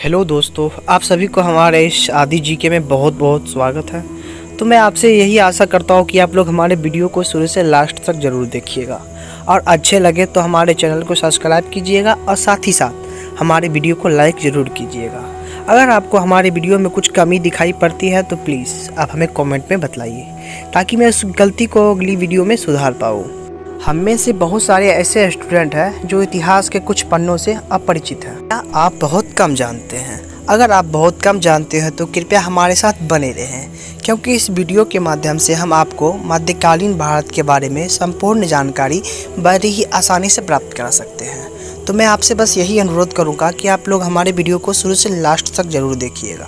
Hello दोस्तों, आप सभी को हमारे इस आदि जीके में बहुत बहुत स्वागत है। तो मैं आपसे यही आशा करता हूँ कि आप लोग हमारे वीडियो को शुरू से लास्ट तक ज़रूर देखिएगा और अच्छे लगे तो हमारे चैनल को सब्सक्राइब कीजिएगा और साथ ही साथ हमारे वीडियो को लाइक ज़रूर कीजिएगा। अगर आपको हमारे वीडियो में कुछ कमी दिखाई पड़ती है तो प्लीज़ आप हमें कॉमेंट में बतलाइए ताकि मैं उस गलती को अगली वीडियो में सुधार पाऊँ। हम में से बहुत सारे ऐसे स्टूडेंट हैं जो इतिहास के कुछ पन्नों से अपरिचित हैं या आप बहुत कम जानते हैं। अगर आप बहुत कम जानते हैं तो कृपया हमारे साथ बने रहें, क्योंकि इस वीडियो के माध्यम से हम आपको मध्यकालीन भारत के बारे में संपूर्ण जानकारी बड़ी ही आसानी से प्राप्त करा सकते हैं। तो मैं आपसे बस यही अनुरोध करूँगा कि आप लोग हमारे वीडियो को शुरू से लास्ट तक ज़रूर देखिएगा।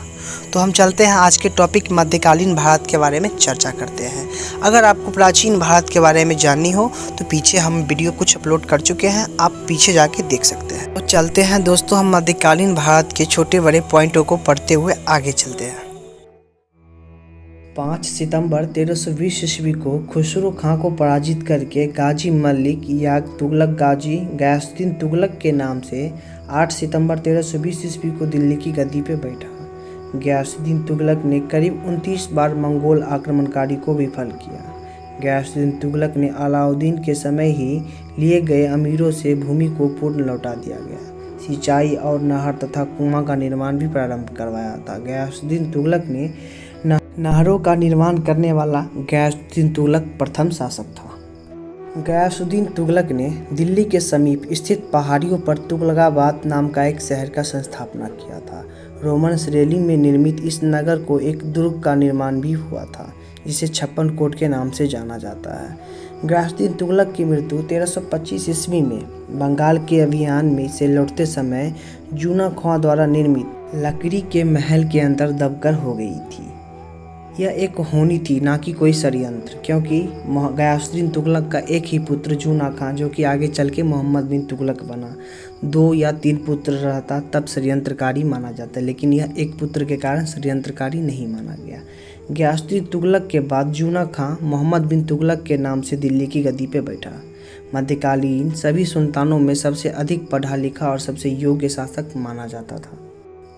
तो हम चलते हैं आज के टॉपिक मध्यकालीन भारत के बारे में चर्चा करते हैं। अगर आपको प्राचीन भारत के बारे में जाननी हो तो पीछे हम वीडियो कुछ अपलोड कर चुके हैं, आप पीछे जाके देख सकते हैं। तो चलते हैं दोस्तों, हम मध्यकालीन भारत के छोटे बड़े पॉइंटों को पढ़ते हुए आगे चलते हैं। 5 सितंबर 1320 ईस्वी को खुसरो खां को पराजित करके गाजी मलिक या तुगलक गाजी गयासुद्दीन तुगलक के नाम से 8 सितंबर 1320 ईस्वी को दिल्ली की गद्दी पर बैठा। गयासुद्दीन तुगलक ने करीब 29 बार मंगोल आक्रमणकारी को विफल किया। गयासुद्दीन तुगलक ने अलाउद्दीन के समय ही लिए गए अमीरों से भूमि को पूर्ण लौटा दिया गया। सिंचाई और नहर तथा कुआं का निर्माण भी प्रारंभ करवाया था। गयासुद्दीन तुगलक ने नहरों का निर्माण करने वाला गयासुद्दीन तुगलक प्रथम शासक था। गयासुद्दीन तुगलक ने दिल्ली के समीप स्थित पहाड़ियों पर तुगलकाबाद नाम का एक शहर का स्थापना किया था। रोमन शैली में निर्मित इस नगर को एक दुर्ग का निर्माण भी हुआ था, जिसे 56 कोट के नाम से जाना जाता है। गयासुद्दीन तुगलक की मृत्यु 1325 ईस्वी में बंगाल के अभियान में से लौटते समय जूना खां द्वारा निर्मित लकड़ी के महल के अंदर दबकर हो गई थी। यह एक होनी थी, ना कि कोई षड्यंत्र, क्योंकि गयासुद्दीन तुगलक का एक ही पुत्र जूना खां, जो कि आगे चल के मोहम्मद बिन तुगलक बना। 2 या 3 पुत्र रहता तब षड्यंत्रकारी माना जाता, लेकिन यह एक पुत्र के कारण षड्यंत्रकारी नहीं माना गया। गयासुद्दीन तुगलक के बाद जूना खां मोहम्मद बिन तुगलक के नाम से दिल्ली की गद्दी पर बैठा। मध्यकालीन सभी सुल्तानों में सबसे अधिक पढ़ा लिखा और सबसे योग्य शासक माना जाता था।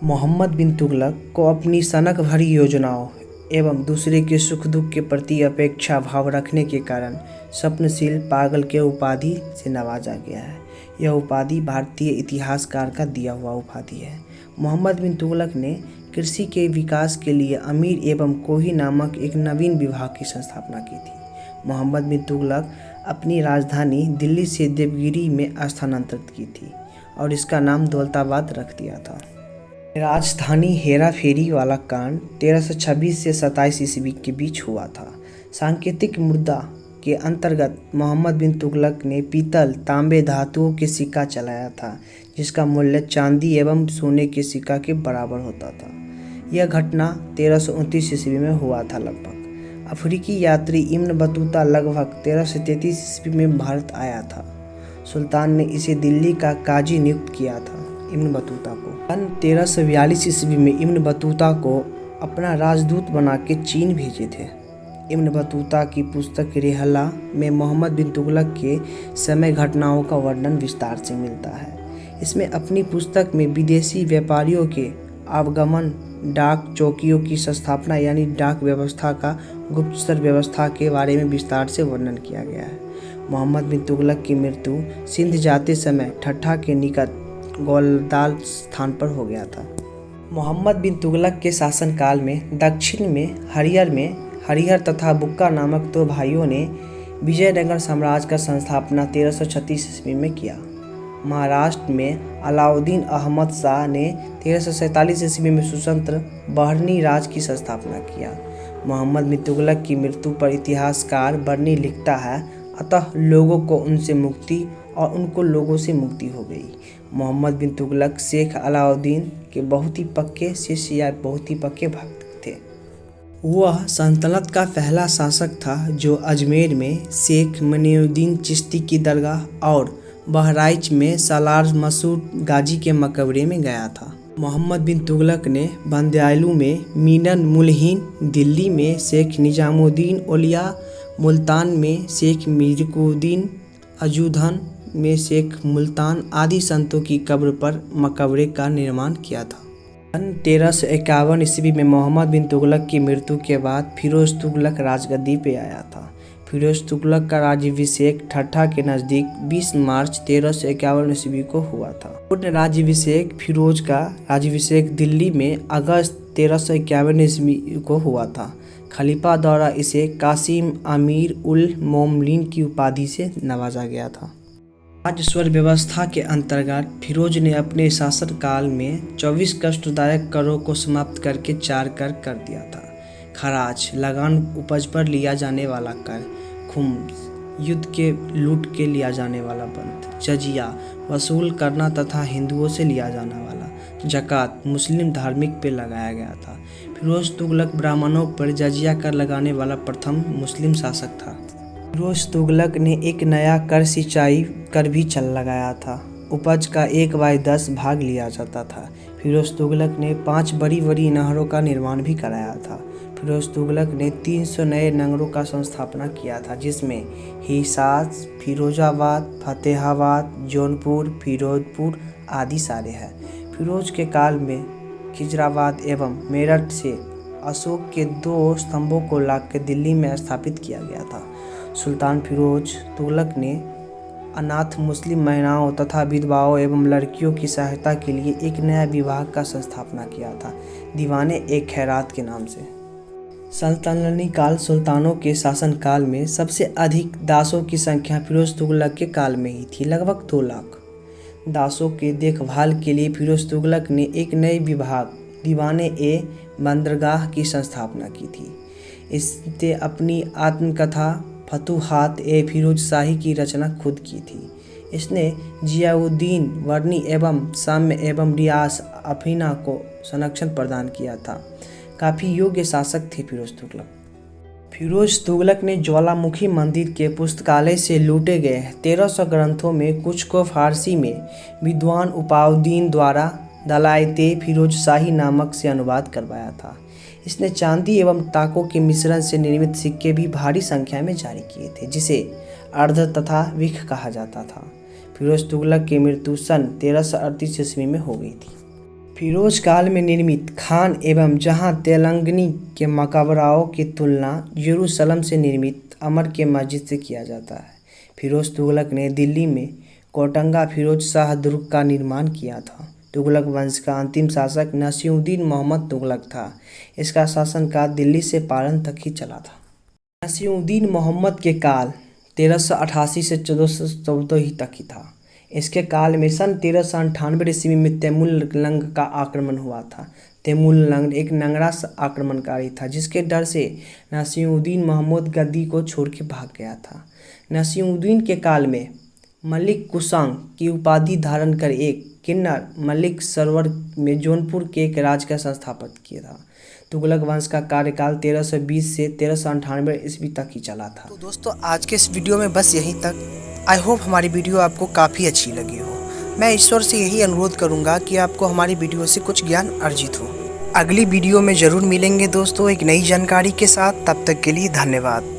मोहम्मद बिन तुगलक को अपनी सनक भरी योजनाओं एवं दूसरे के सुख दुख के प्रति अपेक्षा भाव रखने के कारण स्वप्नशील पागल के उपाधि से नवाजा गया है। यह उपाधि भारतीय इतिहासकार का दिया हुआ उपाधि है। मोहम्मद बिन तुगलक ने कृषि के विकास के लिए अमीर एवं कोही नामक एक नवीन विभाग की स्थापना की थी। मोहम्मद बिन तुगलक अपनी राजधानी दिल्ली से देवगिरी में स्थानांतरित की थी और इसका नाम दौलताबाद रख दिया था। राजधानी हेरा फेरी वाला कांड 1326 से 27 ईस्वी के बीच हुआ था। सांकेतिक मुद्दा के अंतर्गत मोहम्मद बिन तुगलक ने पीतल, तांबे धातुओं के सिक्का चलाया था, जिसका मूल्य चांदी एवं सोने के सिक्का के बराबर होता था। यह घटना 1329 ईस्वी में हुआ था। लगभग अफ्रीकी यात्री इब्न बतूता लगभग 1333 ईस्वी में भारत आया था। सुल्तान ने इसे दिल्ली का काजी नियुक्त किया था। इब्न बतूता को 1342 ईस्वी में इब्न बतूता को अपना राजदूत बना के चीन भेजे थे। इब्न बतूता की पुस्तक रिहला में मोहम्मद बिन तुगलक के समय घटनाओं का वर्णन विस्तार से मिलता है। इसमें अपनी पुस्तक में विदेशी व्यापारियों के आवागमन, डाक चौकियों की स्थापना यानी डाक व्यवस्था का गुप्तचर व्यवस्था के बारे में विस्तार से वर्णन किया गया है। मोहम्मद बिन तुगलक की मृत्यु सिंध जाते समय ठट्ठा के निकट गोलदाल स्थान पर हो गया था। मोहम्मद बिन तुगलक के शासनकाल में दक्षिण में हरिहर तथा बुक्का नामक 2 भाइयों ने विजयनगर साम्राज्य का संस्थापना 1336 ईस्वी में किया। महाराष्ट्र में अलाउद्दीन अहमद शाह ने 1347 ईस्वी में स्वतंत्र बहरनी राज की स्थापना किया। मोहम्मद बिन तुगलक की मृत्यु पर इतिहासकार बरनी लिखता है, अतः लोगों को उनसे मुक्ति और उनको लोगों से मुक्ति हो गई। मोहम्मद बिन तुगलक शेख अलाउद्दीन के बहुत ही पक्के शिष्य या बहुत ही पक्के भक्त थे। वह सल्तनत का पहला शासक था जो अजमेर में शेख मनिउद्दीन चिश्ती की दरगाह और बहराइच में सालार मसूद गाजी के मकबरे में गया था। मोहम्मद बिन तुगलक ने बंदयालू में मीनन मुलहीन, दिल्ली में शेख निजामुद्दीन औलिया, मुल्तान में शेख मीरकुद्दीन, अजूधन में शेख मुल्तान आदि संतों की कब्र पर मकबरे का निर्माण किया था। सन 1351 ईस्वी में मोहम्मद बिन तुगलक की मृत्यु के बाद फिरोज तुगलक राजगद्दी पे आया था। फिरोज तुगलक का राज्याभिषेक ठट्ठा के नज़दीक 20 मार्च 1351 ईस्वी को हुआ था। पूर्ण राज्याभिषेक फिरोज का राज्याभिषेक दिल्ली में अगस्त 1351 ईस्वी को हुआ था। खलीफा द्वारा इसे कासिम अमीर उल मोमिनीन की उपाधि से नवाजा गया था। राजस्व व्यवस्था के अंतर्गत फिरोज ने अपने शासनकाल में 24 कष्टदायक करों को समाप्त करके 4 कर दिया था। खराज, लगान, उपज पर लिया जाने वाला कर, खुम्स, युद्ध के लूट के लिया जाने वाला बंद, जजिया वसूल करना तथा हिंदुओं से लिया जाने वाला जकात मुस्लिम धार्मिक पे लगाया गया था। फिरोज तुगलक ब्राह्मणों पर जजिया कर लगाने वाला प्रथम मुस्लिम शासक था। फिरोज तुगलक ने एक नया कर सिंचाई कर भी लगाया था। उपज का 1/10 भाग लिया जाता था। फिरोज तुगलक ने 5 बड़ी बड़ी नहरों का निर्माण भी कराया था। फिरोज तुगलक ने 300 नए नगरों का संस्थापना किया था, जिसमें हिसार, फिरोजाबाद, फतेहाबाद, जौनपुर, फिरोजपुर आदि सारे हैं। फिरोज के काल में खिजराबाद एवं मेरठ से अशोक के 2 स्तंभों को लाकर दिल्ली में स्थापित किया गया था। सुल्तान फिरोज तुगलक ने अनाथ मुस्लिम महिलाओं तथा विधवाओं एवं लड़कियों की सहायता के लिए एक नया विभाग का स्थापना किया था, दीवान-ए-खैरात के नाम से। सल्तनती काल सुल्तानों के शासनकाल में सबसे अधिक दासों की संख्या फिरोज तुगलक के काल में ही थी, लगभग 2 लाख। दासों के देखभाल के लिए फिरोज तुगलक ने एक नए विभाग दीवान-ए-बंदरगाह की स्थापना की थी। इसने अपनी आत्मकथा फतुहात-ए-फिरोज शाही की रचना खुद की थी। इसने जियाउद्दीन वर्नी एवं साम्य एवं रियास अफीना को संरक्षण प्रदान किया था। काफ़ी योग्य शासक थे फिरोज तुगलक। फिरोज तुगलक ने ज्वालामुखी मंदिर के पुस्तकालय से लूटे गए 1300 ग्रंथों में कुछ को फारसी में विद्वान उपाउद्दीन द्वारा दलाइते फिरोज शाही नामक से अनुवाद करवाया था। इसने चांदी एवं ताकों के मिश्रण से निर्मित सिक्के भी भारी संख्या में जारी किए थे, जिसे अर्ध तथा विख कहा जाता था। फिरोज तुगलक की मृत्यु सन 1338 ईस्वी में हो गई थी। फिरोज काल में निर्मित खान एवं जहां तेलंगनी के मकबराओं की तुलना यरूशलेम से निर्मित अमर के मस्जिद से किया जाता है। फिरोज तुगलक ने दिल्ली में कोटंगा फिरोज शाह दुर्ग का निर्माण किया था। तुगलक वंश का अंतिम शासक नसीरुद्दीन मोहम्मद तुगलक था। इसका शासनकाल दिल्ली से पारण तक ही चला था। नसीरुद्दीन मोहम्मद के काल 1388 से 1414 ही तक ही था। इसके काल में सन 1398 ईस्वी में तैमूर-लंग का आक्रमण हुआ था। तैमूर-लंग एक नंगरा आक्रमणकारी था, जिसके डर से नसीरुद्दीन मोहम्मद गद्दी को छोड़ के भाग गया था। नसीरुद्दीन के काल में मलिक कुशांग की उपाधि धारण कर एक किन्नर मलिक सरोवर में जौनपुर के एक राज्य का संस्थापन किया था। तुगलक वंश का कार्यकाल 1320 से 1398 ईस्वी तक ही चला था। तो दोस्तों आज के इस वीडियो में बस यहीं तक। आई होप हमारी वीडियो आपको काफ़ी अच्छी लगी हो। मैं ईश्वर से यही अनुरोध करूंगा कि आपको हमारी वीडियो से कुछ ज्ञान अर्जित हो। अगली वीडियो में ज़रूर मिलेंगे दोस्तों एक नई जानकारी के साथ। तब तक के लिए धन्यवाद।